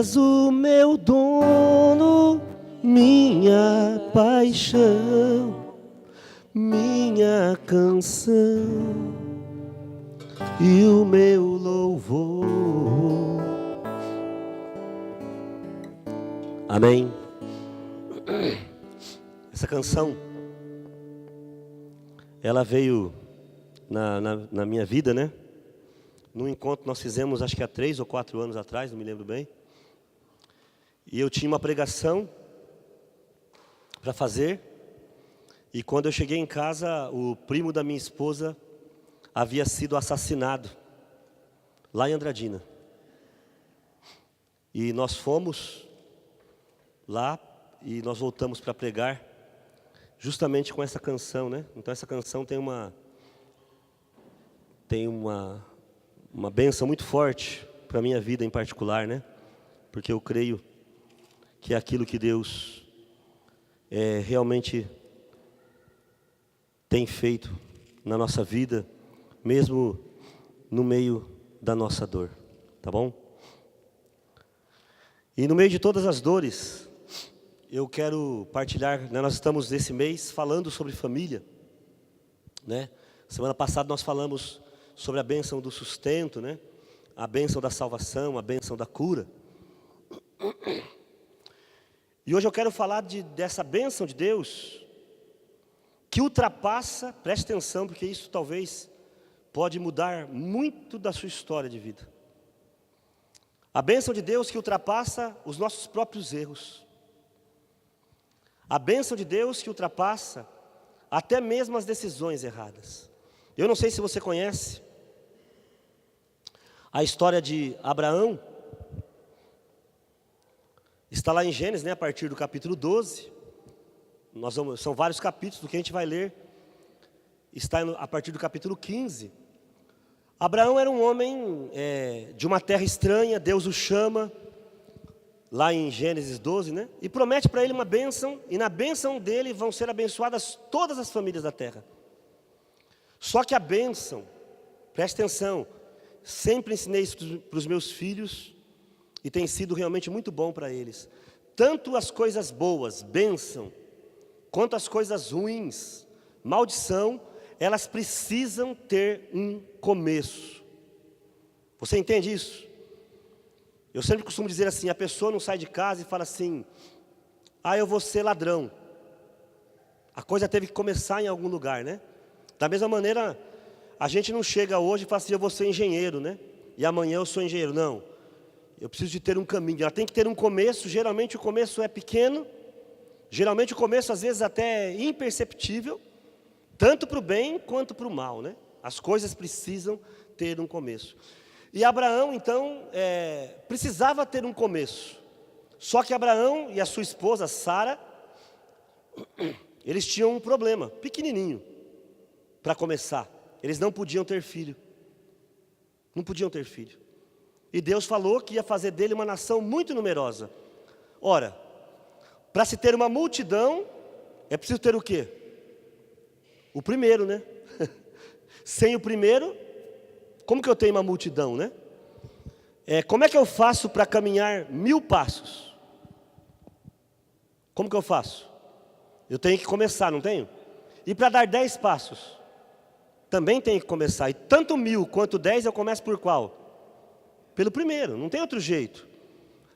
és o meu dono, minha paixão, minha canção e o meu louvor. Amém. Essa canção, ela veio na minha vida, né? Num encontro que nós fizemos, acho que há 3 ou 4 anos atrás, não me lembro bem. E eu tinha uma pregação para fazer. E quando eu cheguei em casa, o primo da minha esposa havia sido assassinado lá em Andradina. E nós fomos lá e nós voltamos para pregar justamente com essa canção, né? Então essa canção tem uma bênção muito forte para a minha vida em particular, né? Porque eu creio que é aquilo que Deus realmente tem feito na nossa vida, mesmo no meio da nossa dor, tá bom? E no meio de todas as dores, eu quero partilhar, né, nós estamos esse mês falando sobre família, né? Semana passada nós falamos sobre a bênção do sustento, né? A bênção da salvação, a bênção da cura. E hoje eu quero falar dessa bênção de Deus, que ultrapassa, preste atenção, porque isso talvez pode mudar muito da sua história de vida. A bênção de Deus que ultrapassa os nossos próprios erros. A bênção de Deus que ultrapassa até mesmo as decisões erradas. Eu não sei se você conhece a história de Abraão. Está lá em Gênesis, né, a partir do capítulo 12. São vários capítulos do que a gente vai ler. Está a partir do capítulo 15. Abraão era um homem de uma terra estranha. Deus o chama, lá em Gênesis 12, né? E promete para ele uma bênção. E na bênção dele vão ser abençoadas todas as famílias da terra. Só que a bênção, preste atenção, sempre ensinei isso para os meus filhos. E tem sido realmente muito bom para eles. Tanto as coisas boas, bênção, quanto as coisas ruins, maldição, elas precisam ter um começo. Você entende isso? Eu sempre costumo dizer assim, a pessoa não sai de casa e fala assim, eu vou ser ladrão. A coisa teve que começar em algum lugar, né? Da mesma maneira, a gente não chega hoje e fala assim, eu vou ser engenheiro, né? E amanhã eu sou engenheiro, não. Eu preciso de ter um caminho, ela tem que ter um começo. Geralmente o começo é pequeno, geralmente o começo às vezes até imperceptível, tanto para o bem quanto para o mal, né? As coisas precisam ter um começo. E Abraão então precisava ter um começo. Só que Abraão e a sua esposa Sara, eles tinham um problema, pequenininho, para começar. Eles não podiam ter filho. Não podiam ter filho. E Deus falou que ia fazer dele uma nação muito numerosa. Ora, para se ter uma multidão, é preciso ter o quê? O primeiro, né? Sem o primeiro, como que eu tenho uma multidão, né? Como é que eu faço para caminhar 1000 passos? Como que eu faço? Eu tenho que começar, não tenho? E para dar 10 passos? Também tenho que começar. E tanto 1000 quanto 10 eu começo por qual? Pelo primeiro, não tem outro jeito.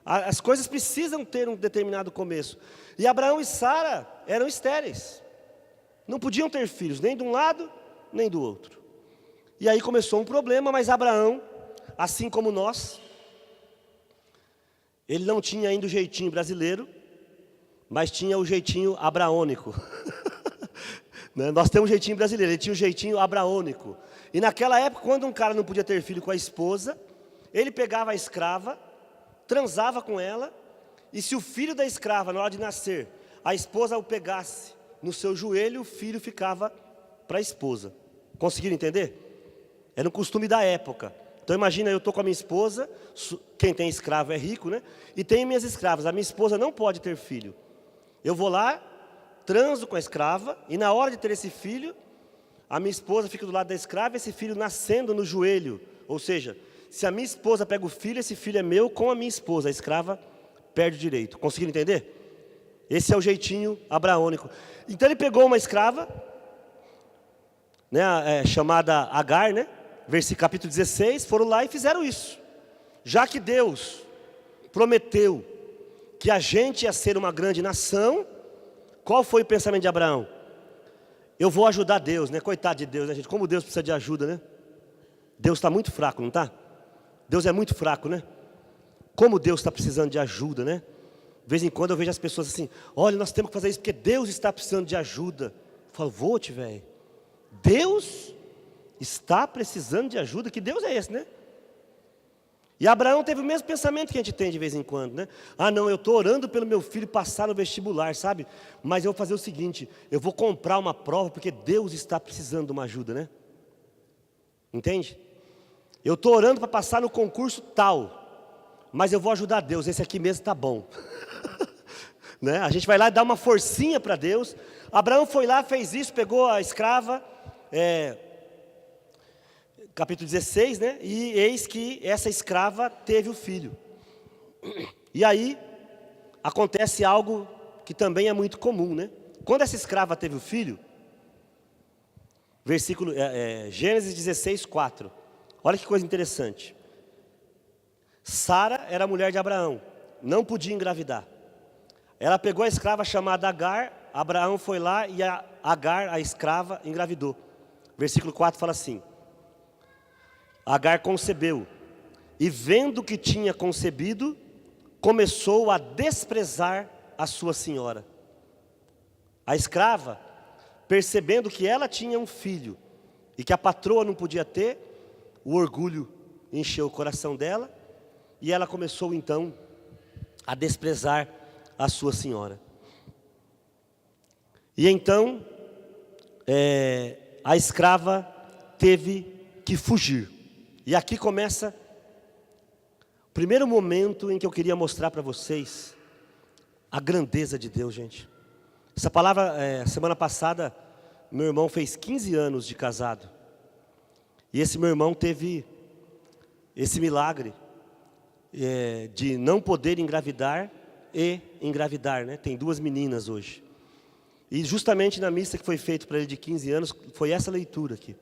As coisas precisam ter um determinado começo. E Abraão e Sara eram estéreis. Não podiam ter filhos, nem de um lado, nem do outro. E aí começou um problema, mas Abraão, assim como nós, ele não tinha ainda o jeitinho brasileiro, mas tinha o jeitinho abraônico. Nós temos um jeitinho brasileiro, ele tinha o jeitinho abraônico. E naquela época, quando um cara não podia ter filho com a esposa, ele pegava a escrava, transava com ela, e se o filho da escrava, na hora de nascer, a esposa o pegasse no seu joelho, o filho ficava para a esposa. Conseguiram entender? Era um costume da época. Então imagina, eu estou com a minha esposa, quem tem escravo é rico, né? E tenho minhas escravas, a minha esposa não pode ter filho. Eu vou lá, transo com a escrava, e na hora de ter esse filho, a minha esposa fica do lado da escrava, esse filho nascendo no joelho, ou seja, Se a minha esposa pega o filho, esse filho é meu com a minha esposa. A escrava perde o direito. Conseguiram entender? Esse é o jeitinho abraônico. Então ele pegou uma escrava, né, chamada Agar, né? Versículo capítulo 16, foram lá e fizeram isso. Já que Deus prometeu que a gente ia ser uma grande nação, qual foi o pensamento de Abraão? Eu vou ajudar Deus, né? Coitado de Deus, né, gente? Como Deus precisa de ajuda, né? Deus está muito fraco, não está? Deus é muito fraco, né? Como Deus está precisando de ajuda, né? De vez em quando eu vejo as pessoas assim: olha, nós temos que fazer isso porque Deus está precisando de ajuda. Eu falo, vote, velho. Deus está precisando de ajuda? Que Deus é esse, né? E Abraão teve o mesmo pensamento que a gente tem de vez em quando, né? Ah, não, eu estou orando pelo meu filho passar no vestibular, sabe? Mas eu vou fazer o seguinte: eu vou comprar uma prova porque Deus está precisando de uma ajuda, né? Entende? Eu estou orando para passar no concurso tal, mas eu vou ajudar Deus, esse aqui mesmo está bom. Né? A gente vai lá e dá uma forcinha para Deus. Abraão foi lá, fez isso, pegou a escrava, capítulo 16, né? E eis que essa escrava teve o filho. E aí acontece algo que também é muito comum, né? Quando essa escrava teve o filho, versículo Gênesis 16, 4. Olha que coisa interessante. Sara era a mulher de Abraão, não podia engravidar. Ela pegou a escrava chamada Agar, Abraão foi lá e a Agar, a escrava, engravidou. Versículo 4 fala assim: Agar concebeu, e vendo que tinha concebido, começou a desprezar a sua senhora. A escrava, percebendo que ela tinha um filho, e que a patroa não podia ter, o orgulho encheu o coração dela, e ela começou então a desprezar a sua senhora. E então, a escrava teve que fugir. E aqui começa o primeiro momento em que eu queria mostrar para vocês a grandeza de Deus, gente. Essa palavra, semana passada, meu irmão fez 15 anos de casado. E esse meu irmão teve esse milagre de não poder engravidar e engravidar, né? Tem 2 meninas hoje. E justamente na missa que foi feita para ele de 15 anos, foi essa leitura aqui.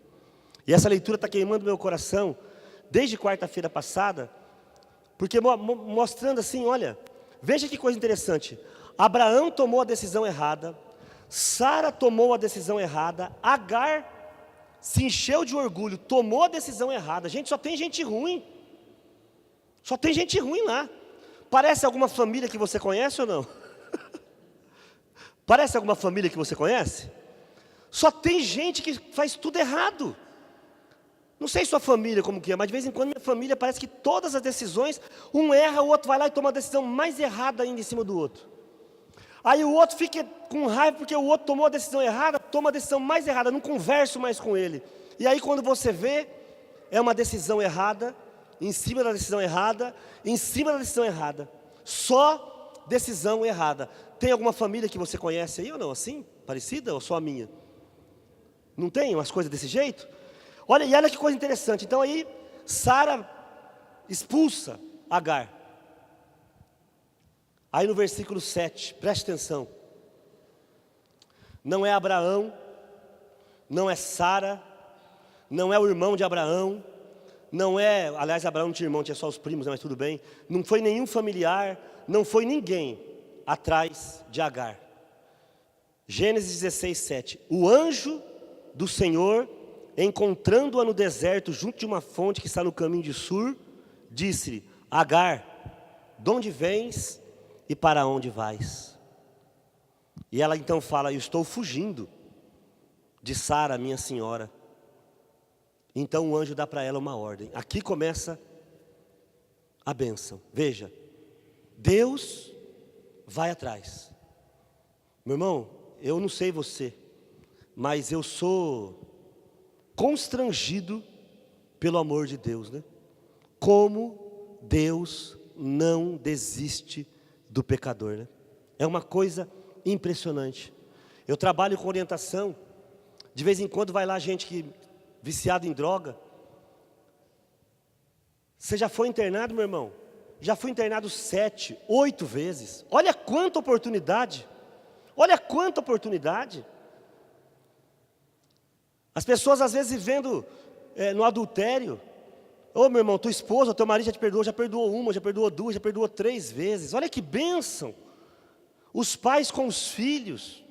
E essa leitura está queimando meu coração desde quarta-feira passada, porque mostrando assim, olha, veja que coisa interessante. Abraão tomou a decisão errada, Sara tomou a decisão errada, Agar se encheu de orgulho, tomou a decisão errada. Gente, só tem gente ruim. Só tem gente ruim lá. Parece alguma família que você conhece ou não? Parece alguma família que você conhece? Só tem gente que faz tudo errado. Não sei sua família como que é, mas de vez em quando minha família parece que todas as decisões, um erra, o outro vai lá e toma a decisão mais errada ainda em cima do outro. Aí o outro fica com raiva porque o outro tomou a decisão errada, toma a decisão mais errada, não converso mais com ele. E aí quando você vê, é uma decisão errada, em cima da decisão errada, em cima da decisão errada. Só decisão errada. Tem alguma família que você conhece aí ou não? Assim? Parecida ou só a minha? Não tem umas coisas desse jeito? Olha, e olha que coisa interessante. Então aí, Sara expulsa Agar. Aí no versículo 7, preste atenção. Não é Abraão, não é Sara, não é o irmão de Abraão, não é, aliás, Abraão não tinha irmão, tinha só os primos, mas tudo bem. Não foi nenhum familiar, não foi ninguém atrás de Agar. Gênesis 16, 7. O anjo do Senhor, encontrando-a no deserto, junto de uma fonte que está no caminho de Sur, disse-lhe: Agar, de onde vens e para onde vais? E ela então fala: eu estou fugindo de Sara, minha senhora. Então o anjo dá para ela uma ordem. Aqui começa a bênção. Veja, Deus vai atrás. Meu irmão, eu não sei você, mas eu sou constrangido pelo amor de Deus, né? Como Deus não desiste do pecador, né? É uma coisa impressionante. Eu trabalho com orientação. De vez em quando vai lá gente que viciado em droga. Você já foi internado, meu irmão? Já fui internado 7, 8 vezes. Olha quanta oportunidade. Olha quanta oportunidade. As pessoas às vezes vivendo no adultério. Ô meu irmão, tua esposa, teu marido já perdoou uma, já perdoou duas, já perdoou 3 vezes. Olha que bênção. Os pais com os filhos.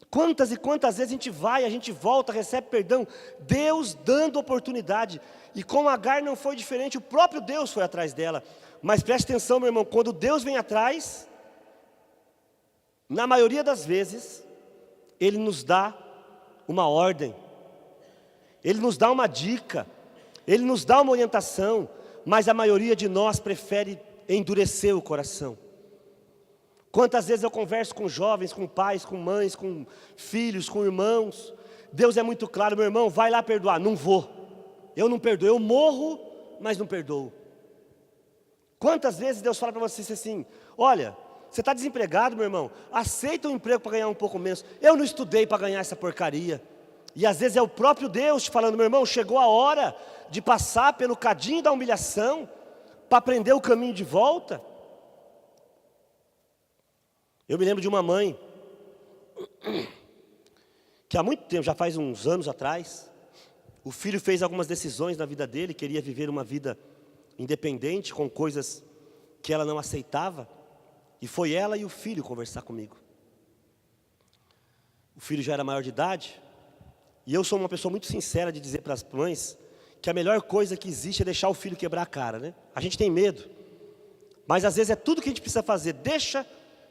Quantas e quantas vezes a gente volta, recebe perdão. Deus dando oportunidade. E com Agar não foi diferente, o próprio Deus foi atrás dela. Mas preste atenção, meu irmão, quando Deus vem atrás, na maioria das vezes, Ele nos dá uma ordem, Ele nos dá uma dica, Ele nos dá uma orientação, mas a maioria de nós prefere endurecer o coração. Quantas vezes eu converso com jovens, com pais, com mães, com filhos, com irmãos, Deus é muito claro, meu irmão, vai lá perdoar. Não vou, eu não perdoo, eu morro, mas não perdoo. Quantas vezes Deus fala para você assim, olha, você está desempregado, meu irmão, aceita um emprego para ganhar um pouco menos. Eu não estudei para ganhar essa porcaria. E às vezes é o próprio Deus te falando, meu irmão, chegou a hora de passar pelo cadinho da humilhação, para aprender o caminho de volta. Eu me lembro de uma mãe, que há muito tempo, já faz uns anos atrás, o filho fez algumas decisões na vida dele, queria viver uma vida independente, com coisas que ela não aceitava, e foi ela e o filho conversar comigo. O filho já era maior de idade, e eu sou uma pessoa muito sincera de dizer para as mães, que a melhor coisa que existe é deixar o filho quebrar a cara, né? A gente tem medo, mas às vezes é tudo que a gente precisa fazer, deixa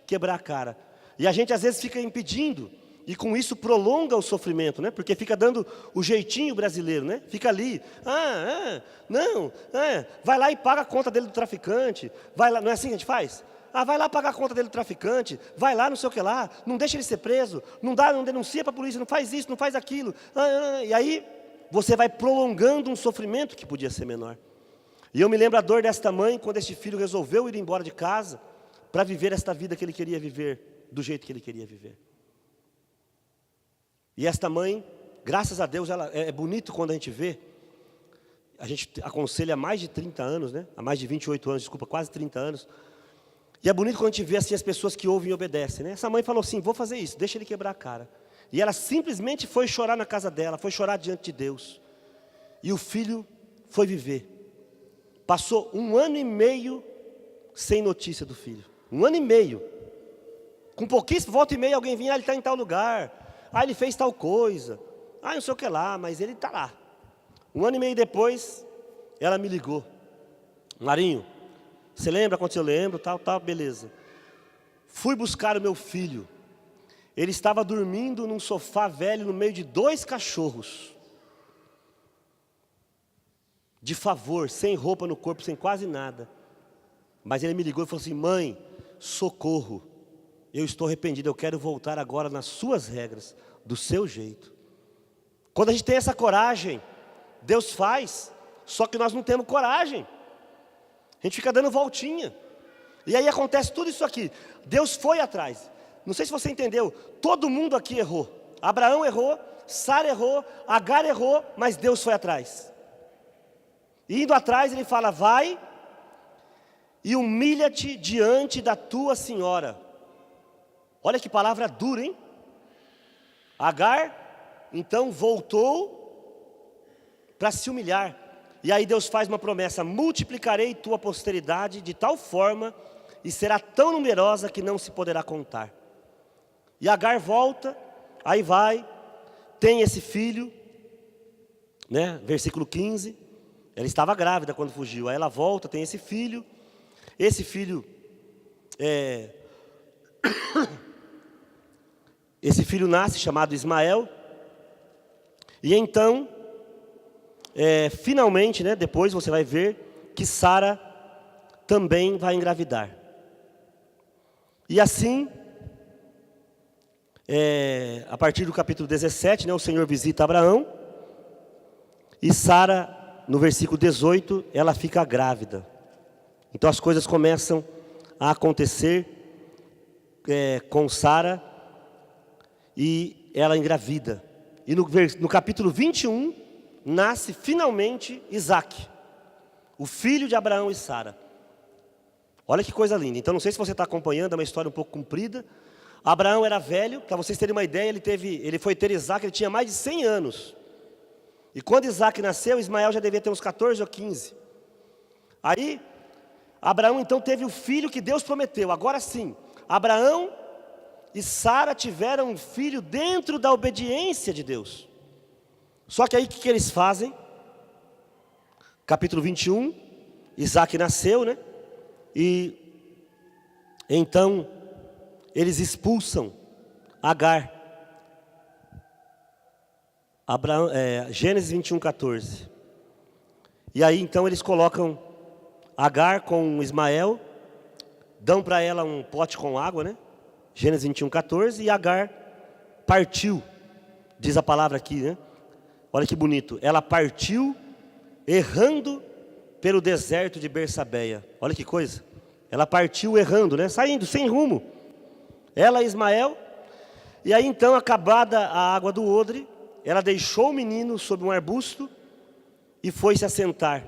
quebrar a cara, e a gente às vezes fica impedindo, e com isso prolonga o sofrimento, né? Porque fica dando o jeitinho brasileiro, né? Fica ali, vai lá e paga a conta dele do traficante, vai lá, não é assim que a gente faz? Vai lá pagar a conta dele do traficante, vai lá não sei o que lá, não deixa ele ser preso, não denuncia para a polícia, não faz isso, não faz aquilo, e aí você vai prolongando um sofrimento que podia ser menor. E eu me lembro a dor desta mãe, quando este filho resolveu ir embora de casa, para viver esta vida que ele queria viver, do jeito que ele queria viver. E esta mãe, graças a Deus, ela é bonito quando a gente vê, a gente aconselha há mais de 30 anos, né? Há mais de 28 anos, desculpa, quase 30 anos. E é bonito quando a gente vê assim as pessoas que ouvem e obedecem, né? Essa mãe falou assim, vou fazer isso, deixa ele quebrar a cara. E ela simplesmente foi chorar na casa dela, foi chorar diante de Deus. E o filho foi viver. Passou 1 ano e meio sem notícia do filho. 1 ano e meio. Com pouquíssimo, volta e meia alguém vinha, ele está em tal lugar. Ele fez tal coisa. Não sei o que lá, mas ele está lá. 1 ano e meio depois, ela me ligou. Marinho, você lembra quando eu lembro, tal, beleza. Fui buscar o meu filho. Ele estava dormindo num sofá velho no meio de 2 cachorros. De favor, sem roupa no corpo, sem quase nada. Mas ele me ligou e falou assim, mãe, socorro. Eu estou arrependido, eu quero voltar agora nas suas regras, do seu jeito. Quando a gente tem essa coragem, Deus faz, só que nós não temos coragem. A gente fica dando voltinha. E aí acontece tudo isso aqui. Deus foi atrás. Não sei se você entendeu, todo mundo aqui errou. Abraão errou, Sara errou, Agar errou, mas Deus foi atrás. E indo atrás ele fala, vai e humilha-te diante da tua senhora. Olha que palavra dura, hein? Agar, então, voltou para se humilhar. E aí Deus faz uma promessa, multiplicarei tua posteridade de tal forma, e será tão numerosa que não se poderá contar. E Agar volta, aí vai, tem esse filho, né? Versículo 15, ela estava grávida quando fugiu, aí ela volta, tem esse filho esse filho nasce, chamado Ismael, e então, finalmente, né, depois você vai ver que Sara também vai engravidar. E assim, a partir do capítulo 17, né, o Senhor visita Abraão, e Sara, no versículo 18, ela fica grávida. Então as coisas começam a acontecer com Sara, e ela engravida. E no capítulo 21, nasce finalmente Isaac. o filho de Abraão e Sara. Olha que coisa linda. Então não sei se você está acompanhando, é uma história um pouco comprida. Abraão era velho, para vocês terem uma ideia, ele foi ter Isaac, ele tinha mais de 100 anos. E quando Isaac nasceu, Ismael já devia ter uns 14 ou 15. Aí, Abraão então teve o filho que Deus prometeu. Agora sim, Abraão e Sara tiveram um filho dentro da obediência de Deus. Só que aí o que eles fazem? Capítulo 21, Isaac nasceu, né? E então eles expulsam Agar. Gênesis 21, 14. E aí então eles colocam Agar com Ismael, dão para ela um pote com água, né? Gênesis 21, 14. E Agar partiu, diz a palavra aqui, né? Olha que bonito. Ela partiu errando pelo deserto de Bersabeia. Olha que coisa. Ela partiu errando, né? Saindo, sem rumo. Ela e Ismael. E aí então, acabada a água do odre, ela deixou o menino sob um arbusto e foi se assentar.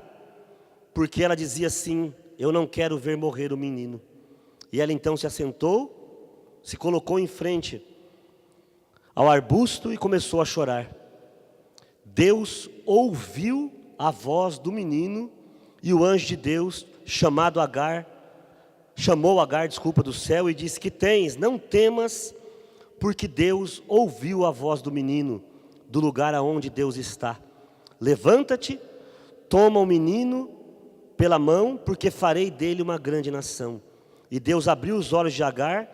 Porque ela dizia assim: eu não quero ver morrer o menino. E ela então se assentou, se colocou em frente ao arbusto e começou a chorar. Deus ouviu a voz do menino e o anjo de Deus, chamou Agar do céu e disse: que tens? Não temas, porque Deus ouviu a voz do menino do lugar aonde Deus está. Levanta-te, toma o menino pela mão, porque farei dele uma grande nação. E Deus abriu os olhos de Agar,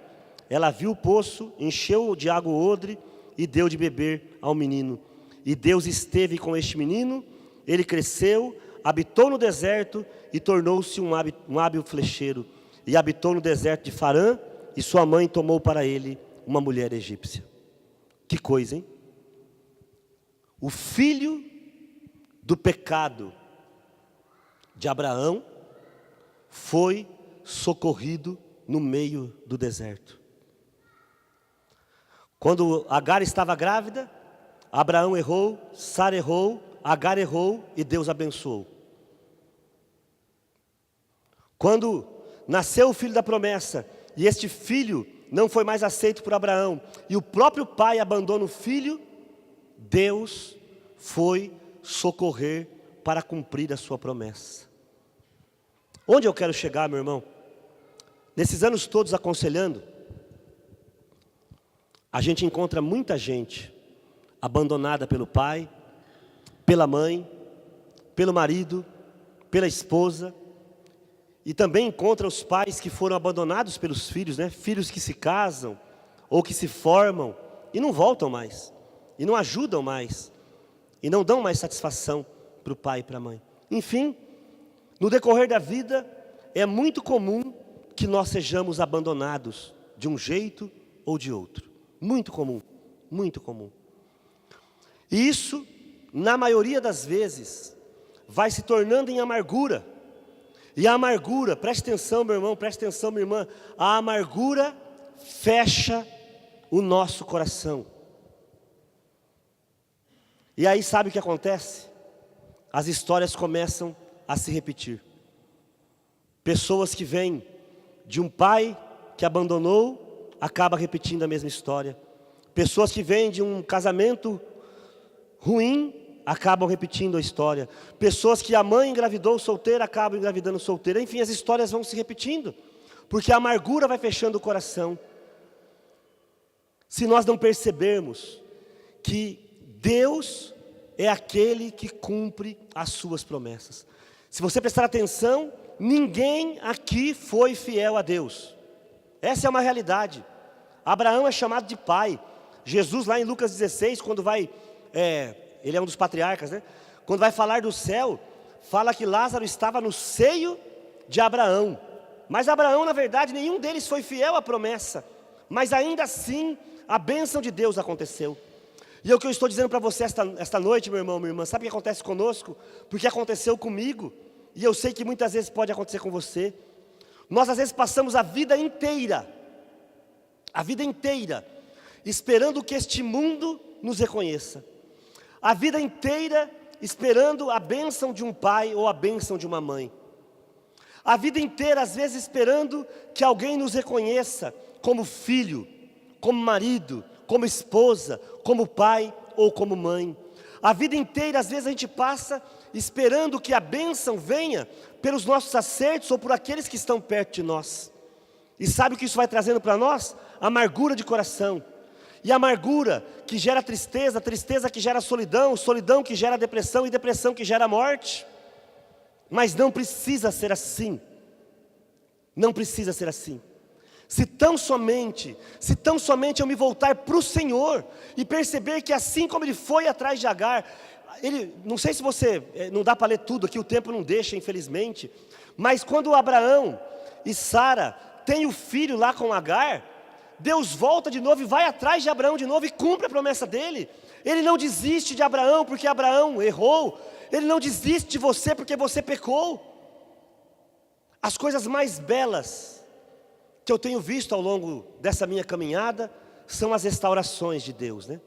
ela viu o poço, encheu de água o odre e deu de beber ao menino. E Deus esteve com este menino, ele cresceu, habitou no deserto e tornou-se um hábil flecheiro. E habitou no deserto de Farã, e sua mãe tomou para ele uma mulher egípcia. Que coisa, hein? O filho do pecado de Abraão foi socorrido no meio do deserto. Quando Agar estava grávida, Abraão errou, Sara errou, Agar errou e Deus abençoou. Quando nasceu o filho da promessa e este filho não foi mais aceito por Abraão e o próprio pai abandona o filho, Deus foi socorrer para cumprir a sua promessa. Onde eu quero chegar, meu irmão? Nesses anos todos aconselhando, a gente encontra muita gente abandonada pelo pai, pela mãe, pelo marido, pela esposa. E também encontra os pais que foram abandonados pelos filhos, né? Filhos que se casam ou que se formam e não voltam mais, e não ajudam mais, e não dão mais satisfação para o pai e para a mãe. Enfim, no decorrer da vida, é muito comum que nós sejamos abandonados de um jeito ou de outro. Muito comum, muito comum. E isso, na maioria das vezes, vai se tornando em amargura. E a amargura, preste atenção meu irmão, preste atenção minha irmã, a amargura fecha o nosso coração. E aí sabe o que acontece? As histórias começam a se repetir. Pessoas que vêm de um pai que abandonou, acaba repetindo a mesma história. Pessoas que vêm de um casamento ruim, acabam repetindo a história. Pessoas que a mãe engravidou solteira, acabam engravidando solteira. Enfim, as histórias vão se repetindo, porque a amargura vai fechando o coração. Se nós não percebermos que Deus é aquele que cumpre as suas promessas. Se você prestar atenção, ninguém aqui foi fiel a Deus. Essa é uma realidade. Abraão é chamado de pai. Jesus lá em Lucas 16, quando vai... ele é um dos patriarcas, né? Quando vai falar do céu, fala que Lázaro estava no seio de Abraão. Mas Abraão, na verdade, nenhum deles foi fiel à promessa. Mas ainda assim, a bênção de Deus aconteceu. E é o que eu estou dizendo para você esta noite, meu irmão, minha irmã. Sabe o que acontece conosco? Porque aconteceu comigo. E eu sei que muitas vezes pode acontecer com você. Nós às vezes passamos a vida inteira, esperando que este mundo nos reconheça. A vida inteira esperando a bênção de um pai ou a bênção de uma mãe. A vida inteira, às vezes, esperando que alguém nos reconheça como filho, como marido, como esposa, como pai ou como mãe. A vida inteira, às vezes, a gente passa esperando que a bênção venha pelos nossos acertos ou por aqueles que estão perto de nós. E sabe o que isso vai trazendo para nós? Amargura de coração. E amargura que gera tristeza, tristeza que gera solidão, solidão que gera depressão e depressão que gera morte. Mas não precisa ser assim. Não precisa ser assim. Se tão somente eu me voltar para o Senhor e perceber que assim como ele foi atrás de Agar, não sei se você, não dá para ler tudo aqui, o tempo não deixa, infelizmente, mas quando Abraão e Sara têm o filho lá com Agar, Deus volta de novo e vai atrás de Abraão de novo e cumpre a promessa dele. Ele não desiste de Abraão porque Abraão errou, ele não desiste de você porque você pecou. As coisas mais belas que eu tenho visto ao longo dessa minha caminhada são as restaurações de Deus, né?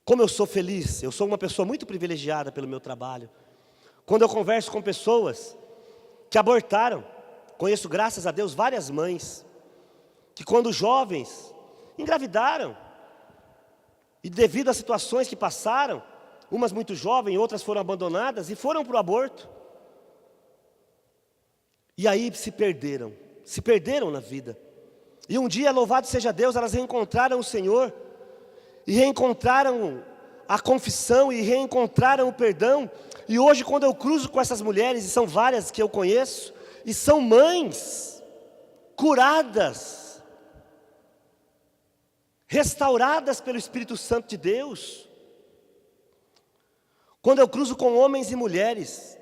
Como eu sou feliz, eu sou uma pessoa muito privilegiada pelo meu trabalho. Quando eu converso com pessoas que abortaram, conheço, graças a Deus, várias mães que quando jovens engravidaram e devido às situações que passaram, umas muito jovens, outras foram abandonadas e foram para o aborto. E aí se perderam na vida. E um dia, louvado seja Deus, elas reencontraram o Senhor, e reencontraram a confissão, e reencontraram o perdão. E hoje, quando eu cruzo com essas mulheres, e são várias que eu conheço, e são mães, curadas, restauradas pelo Espírito Santo de Deus. Quando eu cruzo com homens e mulheres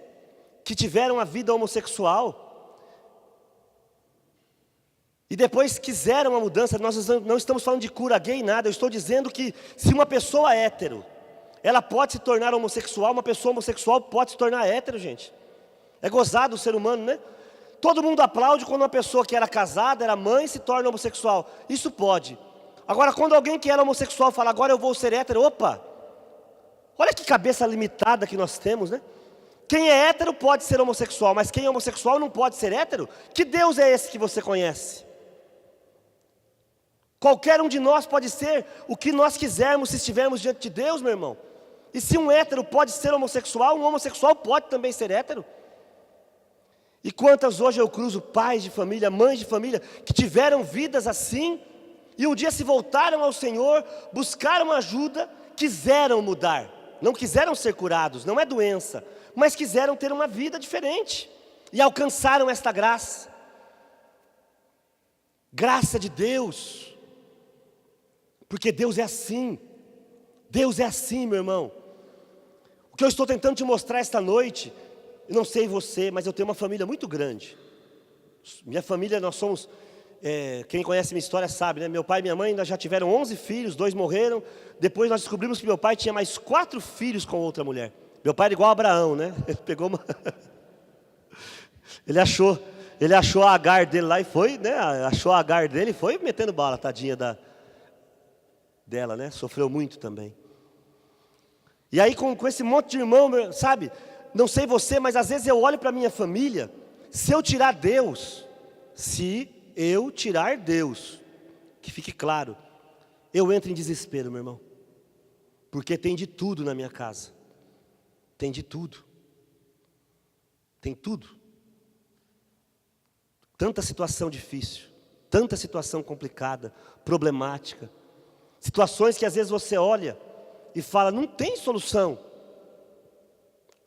que tiveram a vida homossexual, e depois quiseram a mudança, nós não estamos falando de cura gay, nada. Eu estou dizendo que se uma pessoa hétero, ela pode se tornar homossexual, uma pessoa homossexual pode se tornar hétero, gente. É gozado o ser humano, né? Todo mundo aplaude quando uma pessoa que era casada, era mãe, se torna homossexual. Isso pode. Agora, quando alguém que era homossexual fala, agora eu vou ser hétero, opa! Olha que cabeça limitada que nós temos, né? Quem é hétero pode ser homossexual, mas quem é homossexual não pode ser hétero? Que Deus é esse que você conhece? Qualquer um de nós pode ser o que nós quisermos se estivermos diante de Deus, meu irmão. E se um hétero pode ser homossexual, um homossexual pode também ser hétero. E quantas hoje eu cruzo pais de família, mães de família, que tiveram vidas assim, e um dia se voltaram ao Senhor, buscaram ajuda, quiseram mudar. Não quiseram ser curados, não é doença, mas quiseram ter uma vida diferente. E alcançaram esta graça. Graça de Deus. Porque Deus é assim. Deus é assim, meu irmão. O que eu estou tentando te mostrar esta noite, eu não sei você, mas eu tenho uma família muito grande. Minha família, nós somos, quem conhece minha história sabe, né? Meu pai e minha mãe ainda já tiveram 11 filhos, 2 morreram. Depois nós descobrimos que meu pai tinha mais 4 filhos com outra mulher. Meu pai era igual a Abraão, né? Ele pegou uma... Ele achou a Agar dele lá e foi, né? Achou a Agar dele e foi metendo bala, tadinha dela, né? Sofreu muito também. E aí com esse monte de irmão, sabe? Não sei você, mas às vezes eu olho para a minha família, se eu tirar Deus, que fique claro, eu entro em desespero, meu irmão. Porque tem de tudo na minha casa. Tem de tudo. Tem tudo. Tanta situação difícil, tanta situação complicada, problemática. Situações que às vezes você olha e fala, não tem solução.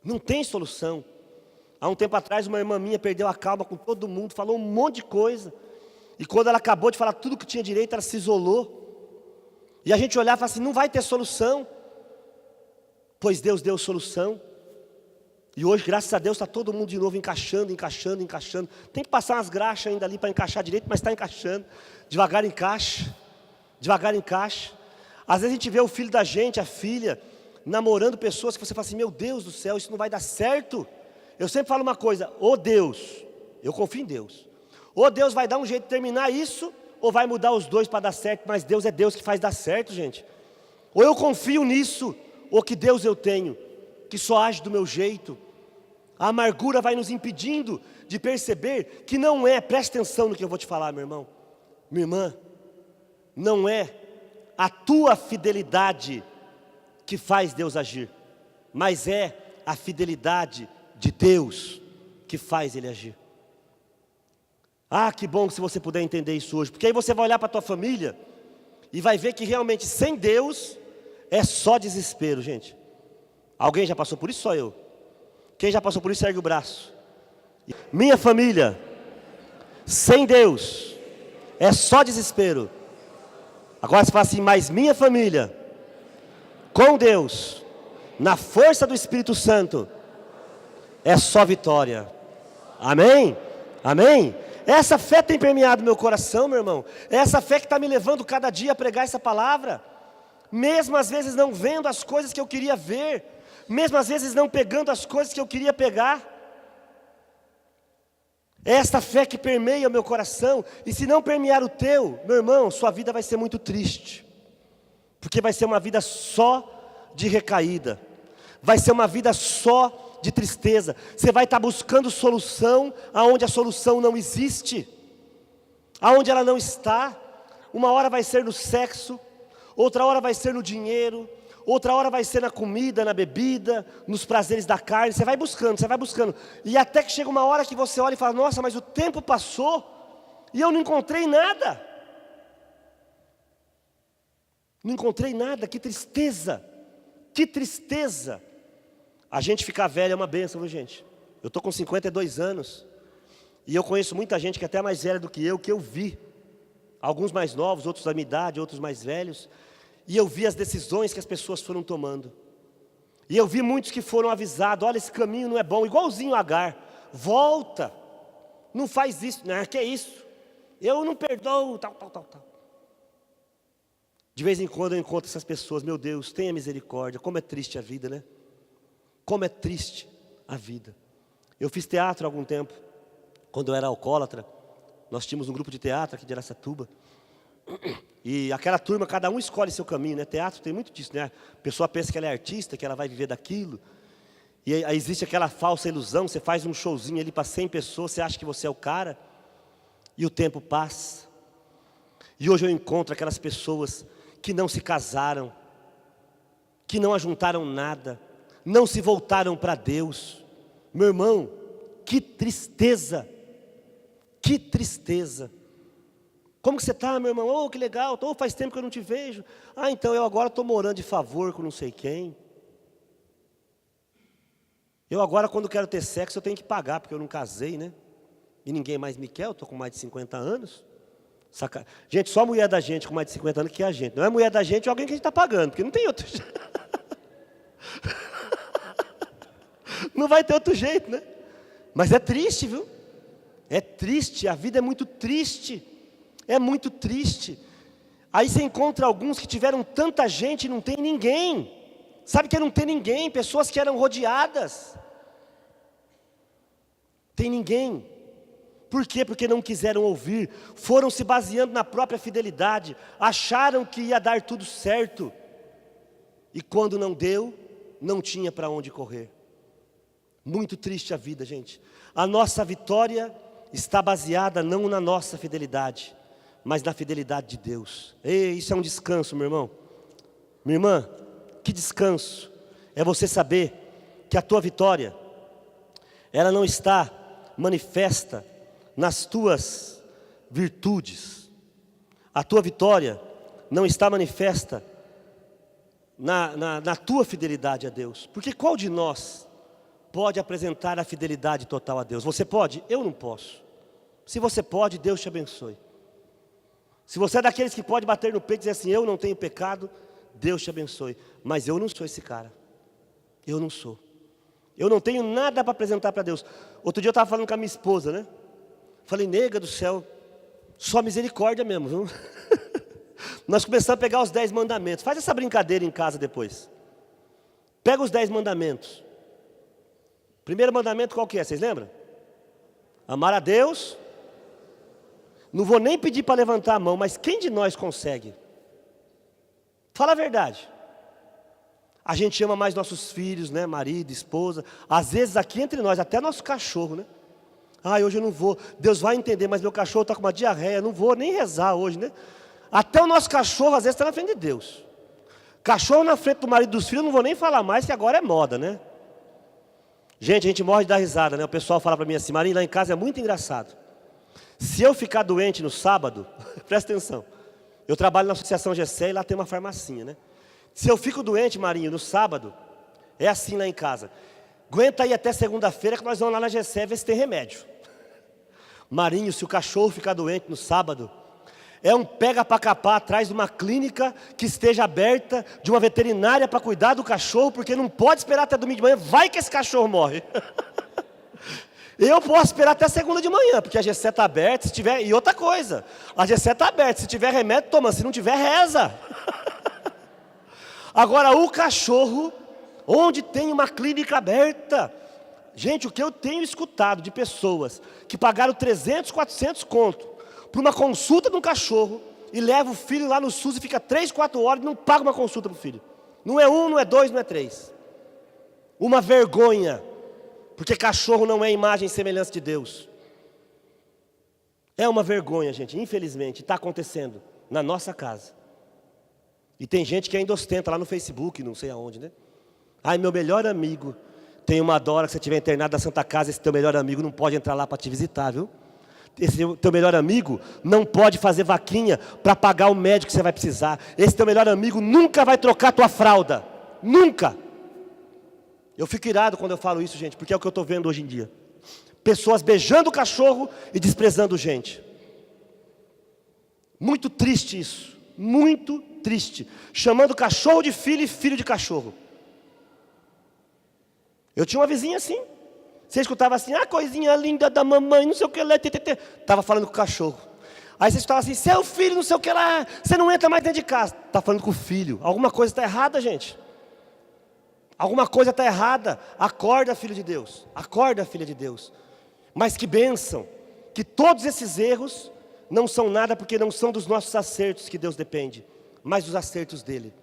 Não tem solução. Há um tempo atrás uma irmã minha perdeu a calma com todo mundo, falou um monte de coisa. E quando ela acabou de falar tudo que tinha direito, ela se isolou. E a gente olhava e falava assim, não vai ter solução. Pois Deus deu solução. E hoje, graças a Deus, está todo mundo de novo encaixando. Tem que passar umas graxas ainda ali para encaixar direito, mas está encaixando. Devagar encaixa. Às vezes a gente vê o filho da gente, a filha, namorando pessoas que você fala assim, meu Deus do céu, isso não vai dar certo. Eu sempre falo uma coisa, Deus, eu confio em Deus. Ou Deus vai dar um jeito de terminar isso, ou vai mudar os dois para dar certo, mas Deus é Deus que faz dar certo, gente. Ou eu confio nisso, ou que Deus eu tenho. que só age do meu jeito. A amargura vai nos impedindo de perceber que não é, preste atenção no que eu vou te falar, meu irmão, minha irmã, não é a tua fidelidade que faz Deus agir, mas é a fidelidade de Deus que faz Ele agir. Ah, que bom se você puder entender isso hoje, porque aí você vai olhar para a tua família e vai ver que realmente sem Deus é só desespero, gente. Alguém já passou por isso? Só eu. Quem já passou por isso, ergue o braço. Minha família, sem Deus, é só desespero. Agora você fala assim, mas minha família, com Deus, na força do Espírito Santo, é só vitória. Amém? Amém? Essa fé tem permeado meu coração, meu irmão. É essa fé que está me levando cada dia a pregar essa palavra. Mesmo às vezes não vendo as coisas que eu queria ver, mesmo às vezes não pegando as coisas que eu queria pegar. É essa fé que permeia o meu coração. E se não permear o teu, meu irmão, sua vida vai ser muito triste. Porque vai ser uma vida só de recaída. Vai ser uma vida só de tristeza. Você vai estar buscando solução aonde a solução não existe. Aonde ela não está. Uma hora vai ser no sexo, outra hora vai ser no dinheiro, outra hora vai ser na comida, na bebida, nos prazeres da carne. Você vai buscando. E até que chega uma hora que você olha e fala, nossa, mas o tempo passou e eu não encontrei nada. Não encontrei nada, que tristeza. Que tristeza. A gente ficar velho é uma bênção, viu, gente? Eu estou com 52 anos. E eu conheço muita gente que é até mais velha do que eu vi. Alguns mais novos, outros da minha idade, outros mais velhos. E eu vi as decisões que as pessoas foram tomando. E eu vi muitos que foram avisados, olha, esse caminho não é bom, igualzinho a Agar. Volta, não faz isso, não, que é isso? Eu não perdoo, tal. De vez em quando eu encontro essas pessoas, meu Deus, tenha misericórdia, como é triste a vida, né? Como é triste a vida. Eu fiz teatro há algum tempo, quando eu era alcoólatra, nós tínhamos um grupo de teatro aqui de Araçatuba, e aquela turma, cada um escolhe seu caminho, né? Teatro tem muito disso, né? A pessoa pensa que ela é artista, que ela vai viver daquilo, e aí existe aquela falsa ilusão, você faz um showzinho ali para 100 pessoas, você acha que você é o cara, e o tempo passa, e hoje eu encontro aquelas pessoas que não se casaram, que não ajuntaram nada, não se voltaram para Deus. Meu irmão, que tristeza, que tristeza. Como que você está, meu irmão? Oh, que legal, faz tempo que eu não te vejo. Ah, então eu agora estou morando de favor com não sei quem. Eu agora, quando quero ter sexo, eu tenho que pagar, porque eu não casei, né? E ninguém mais me quer, eu estou com mais de 50 anos. Gente, só a mulher da gente com mais de 50 anos que é a gente. Não é mulher da gente, é alguém que a gente está pagando, porque não tem outro jeito. Não vai ter outro jeito, né? Mas é triste, viu? É triste, a vida é muito triste. É muito triste. Aí você encontra alguns que tiveram tanta gente e não tem ninguém. Sabe que não tem ninguém? Pessoas que eram rodeadas. Tem ninguém. Por quê? Porque não quiseram ouvir. Foram se baseando na própria fidelidade. Acharam que ia dar tudo certo. E quando não deu, não tinha para onde correr. Muito triste a vida, gente. A nossa vitória está baseada não na nossa fidelidade, mas na fidelidade de Deus. Ei, isso é um descanso, meu irmão. Minha irmã, que descanso. É você saber que a tua vitória, ela não está manifesta nas tuas virtudes. A tua vitória não está manifesta na tua fidelidade a Deus. Porque qual de nós pode apresentar a fidelidade total a Deus? Você pode? Eu não posso. Se você pode, Deus te abençoe. Se você é daqueles que pode bater no peito e dizer assim, eu não tenho pecado, Deus te abençoe. Mas eu não sou esse cara. Eu não sou. Eu não tenho nada para apresentar para Deus. Outro dia eu estava falando com a minha esposa, né? Falei, nega do céu, só misericórdia mesmo, viu? Nós começamos a pegar os 10 mandamentos. Faz essa brincadeira em casa depois. Pega os 10 mandamentos. Primeiro mandamento qual que é? Vocês lembram? Amar a Deus. Não vou nem pedir para levantar a mão, mas quem de nós consegue? Fala a verdade. A gente ama mais nossos filhos, né? Marido, esposa. Às vezes aqui entre nós, até nosso cachorro, né? Hoje eu não vou. Deus vai entender, mas meu cachorro está com uma diarreia. Não vou nem rezar hoje, né? Até o nosso cachorro às vezes está na frente de Deus. Cachorro na frente do marido e dos filhos, eu não vou nem falar mais, que agora é moda, né? Gente, a gente morre de dar risada, né? O pessoal fala para mim assim, Marinho, lá em casa é muito engraçado. Se eu ficar doente no sábado, presta atenção. Eu trabalho na Associação GC e lá tem uma farmacinha, né? Se eu fico doente, Marinho, no sábado, é assim lá em casa. Aguenta aí até segunda-feira que nós vamos lá na GC ver se tem remédio. Marinho, se o cachorro ficar doente no sábado, é um pega para capar atrás de uma clínica que esteja aberta, de uma veterinária para cuidar do cachorro, porque não pode esperar até domingo de manhã, vai que esse cachorro morre. Eu posso esperar até segunda de manhã, porque a GC está aberta, se tiver, e outra coisa, a GC está aberta, se tiver remédio, toma, se não tiver, reza. Agora o cachorro, onde tem uma clínica aberta, gente, o que eu tenho escutado de pessoas que pagaram 300, 400 conto para uma consulta de um cachorro e leva o filho lá no SUS e fica 3, 4 horas e não paga uma consulta para o filho. Não é 1, não é 2, não é 3. Uma vergonha, porque cachorro não é imagem e semelhança de Deus. É uma vergonha, gente, infelizmente, está acontecendo na nossa casa. E tem gente que ainda ostenta lá no Facebook, não sei aonde, né? Meu melhor amigo, tem uma hora que você estiver internado na Santa Casa, esse teu melhor amigo não pode entrar lá para te visitar, viu? Esse teu melhor amigo não pode fazer vaquinha para pagar o médico que você vai precisar. Esse teu melhor amigo nunca vai trocar tua fralda. Nunca. Eu fico irado quando eu falo isso, gente, porque é o que eu estou vendo hoje em dia. Pessoas beijando o cachorro e desprezando gente. Muito triste isso. Muito triste. Chamando cachorro de filho e filho de cachorro. Eu tinha uma vizinha assim. Você escutava assim, coisinha linda da mamãe, não sei o que lá, estava falando com o cachorro. Aí você escutava assim, seu filho, não sei o que lá, você não entra mais dentro de casa. Está falando com o filho. Alguma coisa está errada, gente. Alguma coisa está errada. Acorda, filho de Deus. Acorda, filha de Deus. Mas que bênção, que todos esses erros não são nada, porque não são dos nossos acertos que Deus depende, mas dos acertos dele.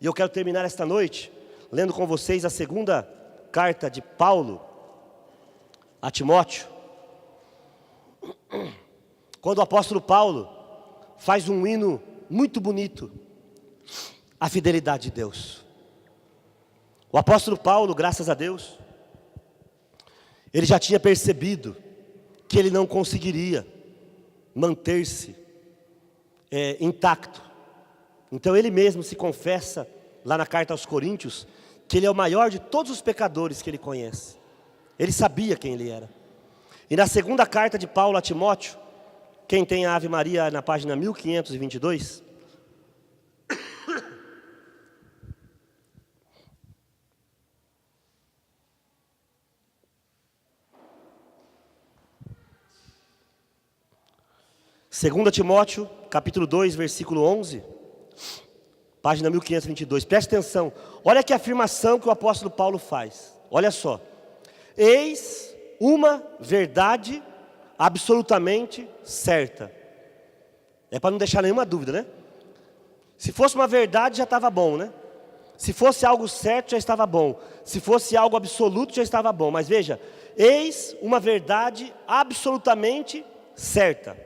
E eu quero terminar esta noite, lendo com vocês a segunda carta de Paulo a Timóteo, quando o apóstolo Paulo faz um hino muito bonito, a fidelidade de Deus. O apóstolo Paulo, graças a Deus, ele já tinha percebido que ele não conseguiria manter-se intacto. Então ele mesmo se confessa, lá na carta aos Coríntios, que ele é o maior de todos os pecadores que ele conhece. Ele sabia quem ele era. E na segunda carta de Paulo a Timóteo, quem tem a Ave Maria na página 1522, Segunda Timóteo, capítulo 2, versículo 11, página 1522, preste atenção, olha que afirmação que o apóstolo Paulo faz, olha só. Eis uma verdade absolutamente certa. É para não deixar nenhuma dúvida, né? Se fosse uma verdade já estava bom, né? Se fosse algo certo já estava bom. Se fosse algo absoluto já estava bom. Mas veja, eis uma verdade absolutamente certa.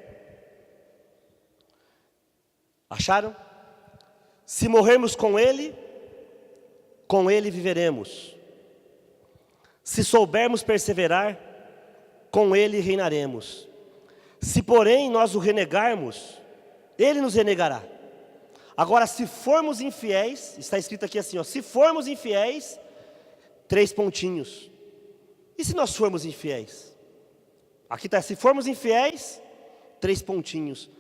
Acharam? Se morrermos com Ele viveremos. Se soubermos perseverar, com Ele reinaremos. Se porém nós o renegarmos, Ele nos renegará. Agora, se formos infiéis, está escrito aqui assim, se formos infiéis, 3 pontinhos. E se nós formos infiéis? Aqui está, se formos infiéis, 3 pontinhos.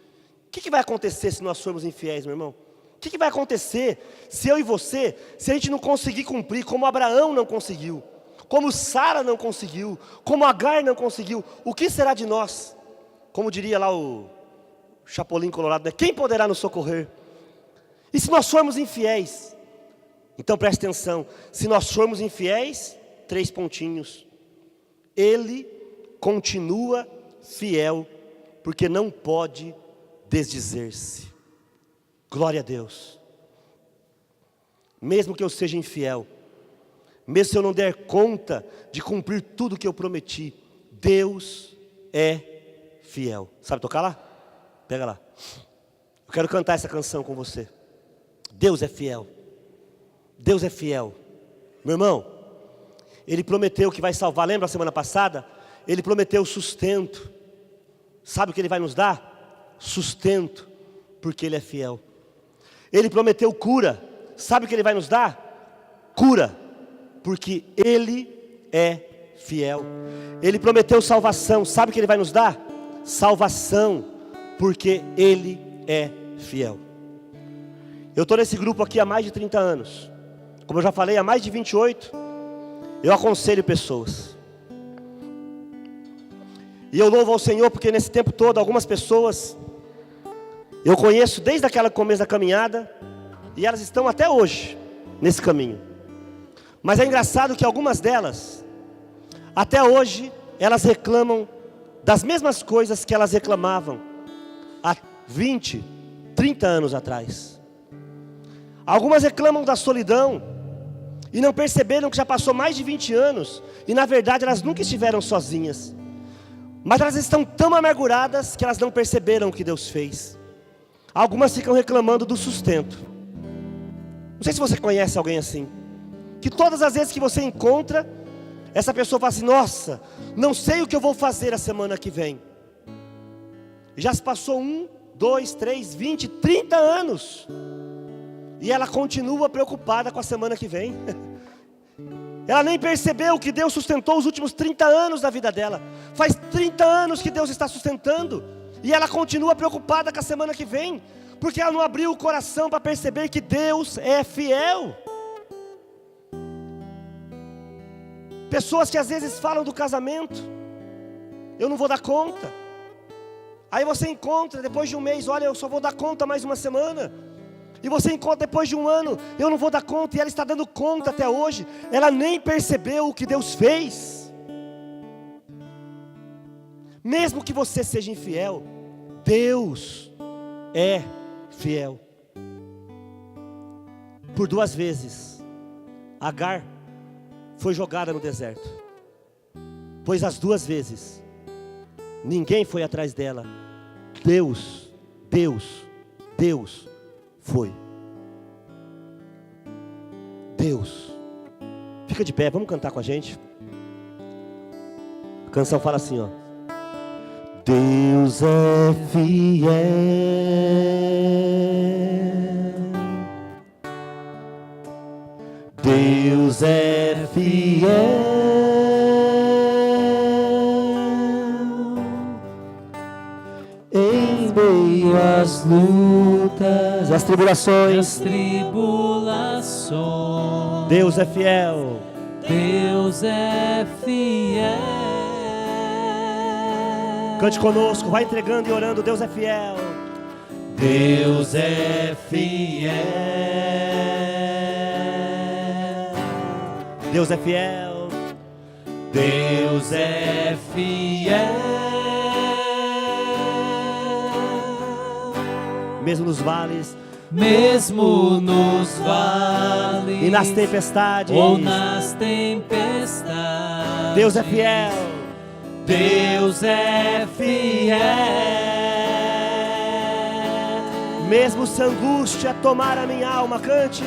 O que vai acontecer se nós formos infiéis, meu irmão? O que vai acontecer se eu e você, se a gente não conseguir cumprir, como Abraão não conseguiu, como Sara não conseguiu, como Agar não conseguiu, o que será de nós? Como diria lá o Chapolin Colorado, né? Quem poderá nos socorrer? E se nós formos infiéis? Então preste atenção, se nós formos infiéis, 3 pontinhos. Ele continua fiel, porque não pode desdizer-se. Glória a Deus. mesmo que eu seja infiel, mesmo se eu não der conta de cumprir tudo que eu prometi, Deus é fiel. Sabe tocar lá? Pega lá. Eu quero cantar essa canção com você. Deus é fiel. Deus é fiel. Meu irmão, Ele prometeu que vai salvar. Lembra a semana passada? Ele prometeu sustento. Sabe o que Ele vai nos dar? Sustento, porque Ele é fiel. Ele prometeu cura. Sabe o que Ele vai nos dar? Cura, porque Ele é fiel. Ele prometeu salvação. Sabe o que Ele vai nos dar? Salvação, porque Ele é fiel. Eu estou nesse grupo aqui há mais de 30 anos. Como eu já falei, há mais de 28, eu aconselho pessoas. E eu louvo ao Senhor porque nesse tempo todo, algumas pessoas eu conheço desde aquele começo da caminhada, e elas estão até hoje nesse caminho. Mas é engraçado que algumas delas, até hoje, elas reclamam das mesmas coisas que elas reclamavam há 20, 30 anos atrás. Algumas reclamam da solidão e não perceberam que já passou mais de 20 anos e na verdade elas nunca estiveram sozinhas. Mas elas estão tão amarguradas que elas não perceberam o que Deus fez. Algumas ficam reclamando do sustento. Não sei se você conhece alguém assim, que todas as vezes que você encontra, essa pessoa fala assim: nossa, não sei o que eu vou fazer a semana que vem. Já se passou 1, 2, 3, 20, 30 anos e ela continua preocupada com a semana que vem. Ela nem percebeu que Deus sustentou os últimos 30 anos da vida dela. Faz 30 anos que Deus está sustentando e ela continua preocupada com a semana que vem, porque ela não abriu o coração para perceber que Deus é fiel. Pessoas que às vezes falam do casamento: eu não vou dar conta. Aí você encontra depois de um mês: olha, eu só vou dar conta mais uma semana. E você encontra depois de um ano: eu não vou dar conta. E ela está dando conta até hoje. Ela nem percebeu o que Deus fez. Mesmo que você seja infiel, Deus é fiel. Por 2 vezes Agar foi jogada no deserto, pois as 2 vezes ninguém foi atrás dela. Deus foi. Deus. Fica de pé, vamos cantar com a gente. A canção fala assim, ó: Deus é fiel, Deus é fiel, em meio às lutas e às tribulações. Deus é fiel. Deus é fiel. Cante conosco, vai entregando e orando. Deus é fiel. Deus é fiel. Deus é fiel. Deus é fiel. Mesmo nos vales, mesmo nos vales e nas tempestades, ou nas tempestades, Deus é fiel. Deus é fiel. Mesmo se a angústia tomar a minha alma, cante.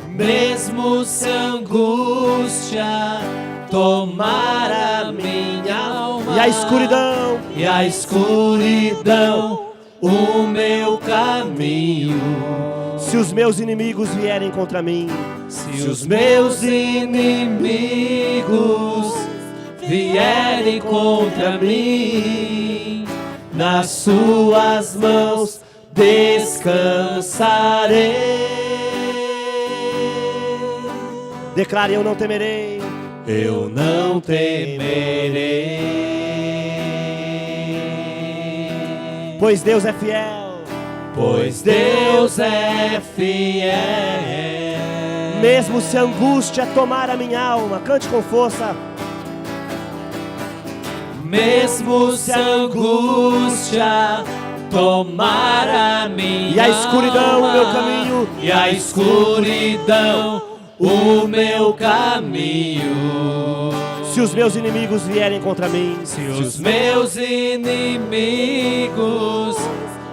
Mesmo se a angústia tomar a minha alma, e a escuridão o meu caminho. Se os meus inimigos vierem contra mim, se os meus inimigos vierem contra mim, nas suas mãos descansarei. Declare: eu não temerei. Eu não temerei. Pois Deus é fiel. Pois Deus é fiel. Mesmo se a angústia tomar a minha alma, cante com força. Mesmo se a angústia tomar a minha e a escuridão alma, o meu caminho, e a escuridão o meu caminho. Se os meus inimigos vierem contra mim, Se os meus inimigos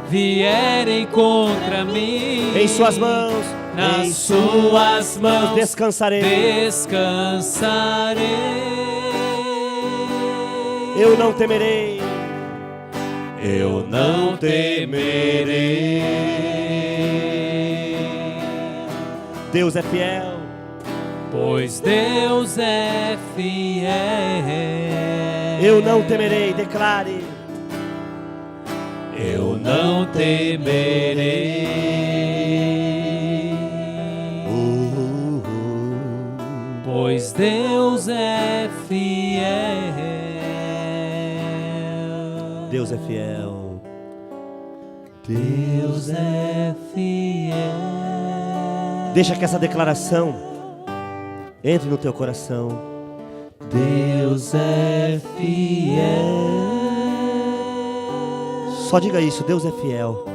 vierem contra mim, em suas mãos, nas suas mãos descansarei. descansarei. Eu não temerei. Eu não temerei. Deus é fiel. Pois Deus é fiel. Eu não temerei, declare. Eu não temerei. Pois Deus é fiel. Deus é fiel. Deus é fiel. Deixa que essa declaração entre no teu coração. Deus é fiel. Só diga isso, Deus é fiel.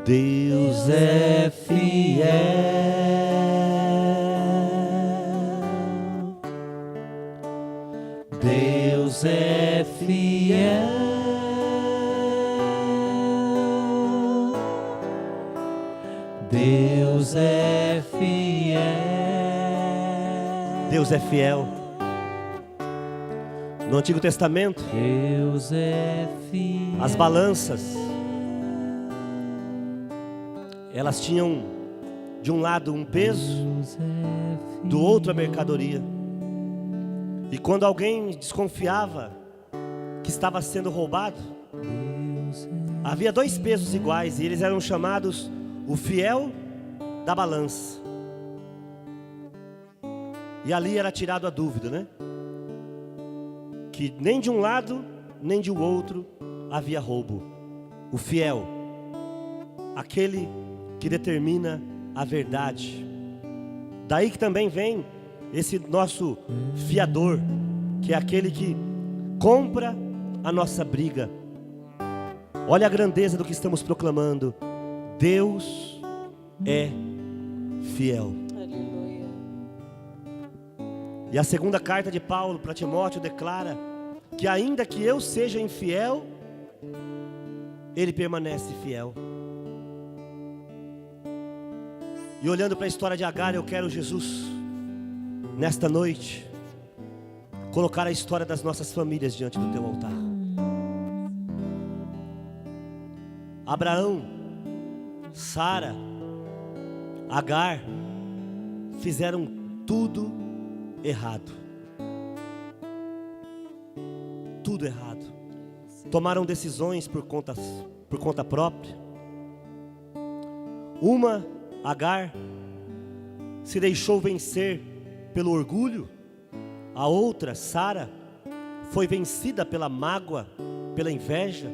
Deus é fiel. Deus é fiel. Deus é fiel. Deus é fiel. No Antigo Testamento, Deus é fiel. as balanças, elas tinham de um lado um peso, do outro a mercadoria. E quando alguém desconfiava que estava sendo roubado, havia dois pesos iguais e eles eram chamados o fiel da balança. E ali era tirado a dúvida, né? Que nem de um lado, nem de outro havia roubo. O fiel, aquele que determina a verdade. Daí que também vem esse nosso fiador, que é aquele que compra a nossa briga. Olha a grandeza do que estamos proclamando. Deus é fiel. Aleluia. E a segunda carta de Paulo para Timóteo declara que ainda que eu seja infiel, ele permanece fiel. E olhando para a história de Agar, eu quero, Jesus, nesta noite, colocar a história das nossas famílias diante do teu altar. Abraão, Sara, Agar fizeram tudo errado. Tudo errado. Tomaram decisões por conta própria. Uma, Agar, se deixou vencer pelo orgulho. A outra, Sara, foi vencida pela mágoa, pela inveja.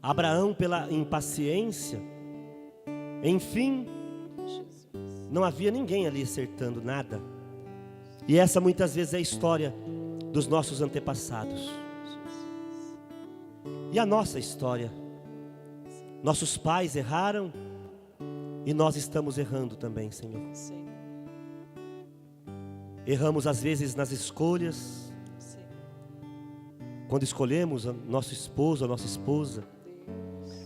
Abraão pela impaciência. Enfim, não havia ninguém ali acertando nada. E essa muitas vezes é a história dos nossos antepassados. E a nossa história. Nossos pais erraram e nós estamos errando também, Senhor. Sim. Erramos às vezes nas escolhas. Sim. Quando escolhemos nosso esposo, a nossa esposa.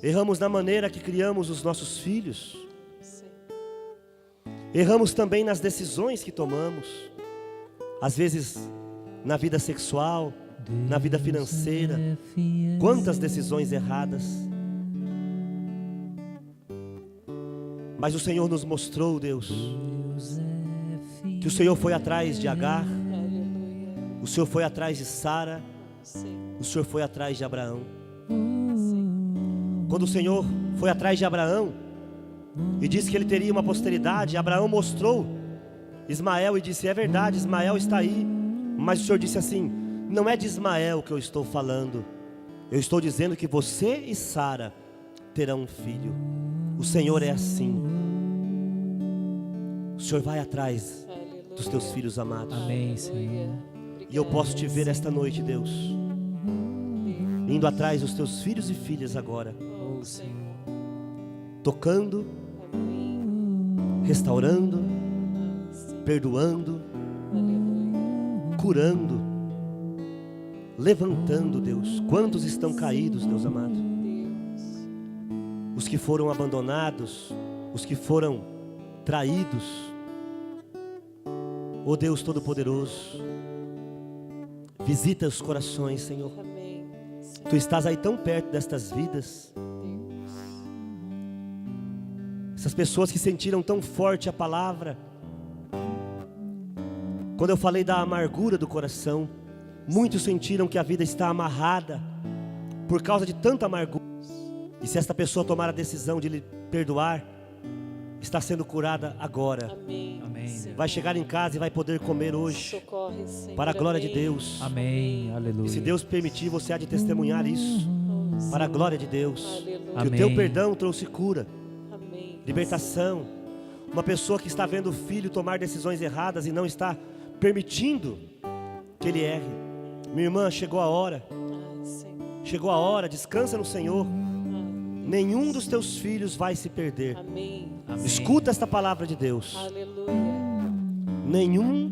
Erramos na maneira que criamos os nossos filhos. Sim. Erramos também nas decisões que tomamos. Às vezes na vida sexual, na vida financeira. Quantas decisões erradas. Mas o Senhor nos mostrou, Deus, que o Senhor foi atrás de Agar. Aleluia. O Senhor foi atrás de Sara. Sim. O Senhor foi atrás de Abraão. Quando o Senhor foi atrás de Abraão e disse que ele teria uma posteridade, Abraão mostrou Ismael e disse: é verdade, Ismael está aí. Mas o Senhor disse assim: não é de Ismael que eu estou falando. Eu estou dizendo que você e Sara terão um filho. O Senhor é assim. O Senhor vai atrás dos teus filhos amados. Amém, Senhor. E eu posso te ver esta noite, Deus, indo atrás dos teus filhos e filhas agora. Oh, Senhor. tocando, Amém. restaurando, Senhor. perdoando, Aleluia. curando, levantando, Deus. Quantos estão caídos, Deus amado? Deus. Os que foram abandonados, os que foram traídos. Ó Deus Todo-Poderoso, visita os corações, Senhor. Amém. Senhor. Tu estás aí tão perto destas vidas, Deus. essas pessoas que sentiram tão forte a palavra. Quando eu falei da amargura do coração, muitos sentiram que a vida está amarrada por causa de tanta amargura. E se esta pessoa tomar a decisão de lhe perdoar, está sendo curada agora. Amém. Amém. Senhor. Vai chegar em casa e vai poder comer hoje, Socorre, Senhor. para a glória de Amém. Deus. Amém. Aleluia. E se Deus permitir, você há de testemunhar isso, Oh, para a Senhor. glória de Deus. Aleluia. Que o Amém. teu perdão trouxe cura, Amém. libertação. Uma pessoa que está vendo o filho tomar decisões erradas e não está permitindo que ele erre. Minha irmã, chegou a hora. Ah, Senhor. Chegou a hora, descansa no Senhor. Ah, Nenhum dos teus filhos vai se perder. Amém. Amém. Escuta esta palavra de Deus. Aleluia. Nenhum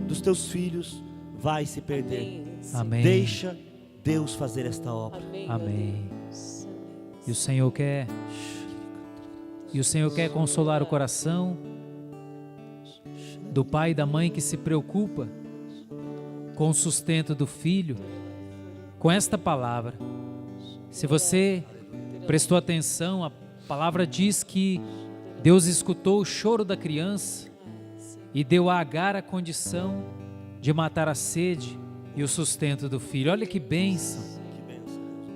dos teus filhos vai se perder. Amém. Senhor. Amém. Deixa Deus fazer esta obra. Amém. Amém. Deus. E o Senhor quer consolar o coração do pai e da mãe que se preocupa com o sustento do filho, com esta palavra. Se você prestou atenção, a palavra diz que Deus escutou o choro da criança e deu a Agar a condição de matar a sede e o sustento do filho. Olha que bênção.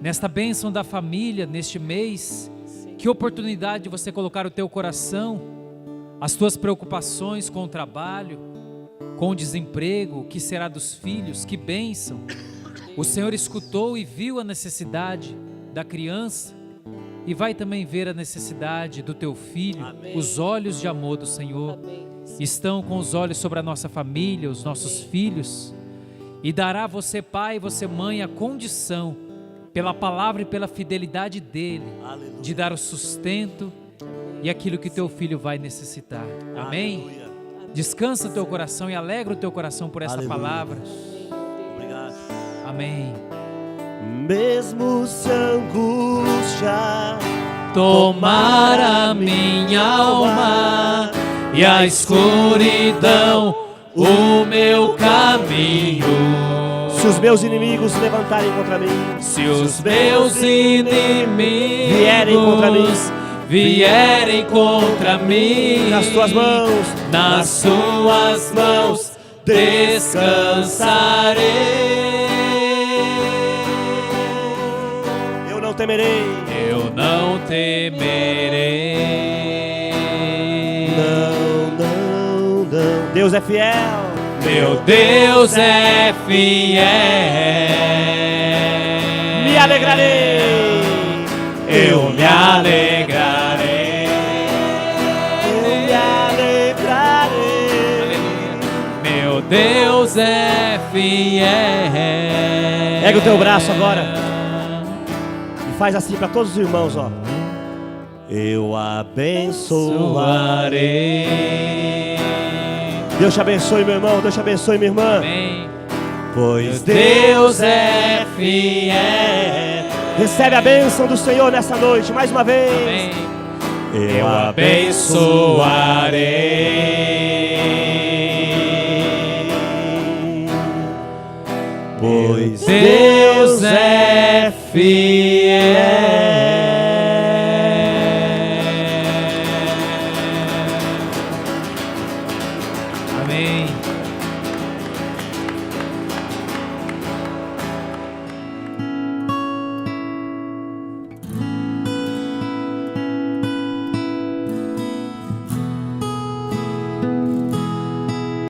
Nesta bênção da família, neste mês, que oportunidade de você colocar o teu coração, as tuas preocupações com o trabalho, com o desemprego, o que será dos filhos, que bênção. O Senhor escutou e viu a necessidade da criança e vai também ver a necessidade do teu filho. Amém. Os olhos de amor do Senhor Amém. estão com os olhos sobre a nossa família, os nossos filhos, e dará a você, pai e você, mãe, a condição, pela palavra e pela fidelidade dele, Aleluia. de dar o sustento e aquilo que teu filho vai necessitar. Amém? Aleluia. Descansa o teu coração e alegra o teu coração por esta Aleluia. palavra. Obrigado. Amém. Mesmo se a angústia Tomar a minha alma e a escuridão o meu caminho. se os meus inimigos se levantarem contra mim, Se os meus inimigos vierem contra mim, nas tuas mãos descansarei. eu não temerei. Eu não temerei. Não, não, não. Deus é fiel. Meu Deus é fiel. Me alegrarei. Eu me alegrarei. Eu me alegrarei. Meu Deus é fiel. Pega o teu braço agora e faz assim para todos os irmãos, ó. Eu abençoarei. Deus te abençoe, meu irmão. Deus te abençoe, minha irmã. Amém. Pois Deus é fiel. recebe a bênção do Senhor nessa noite, mais uma vez. Amém. Eu abençoarei. Pois Deus é fiel.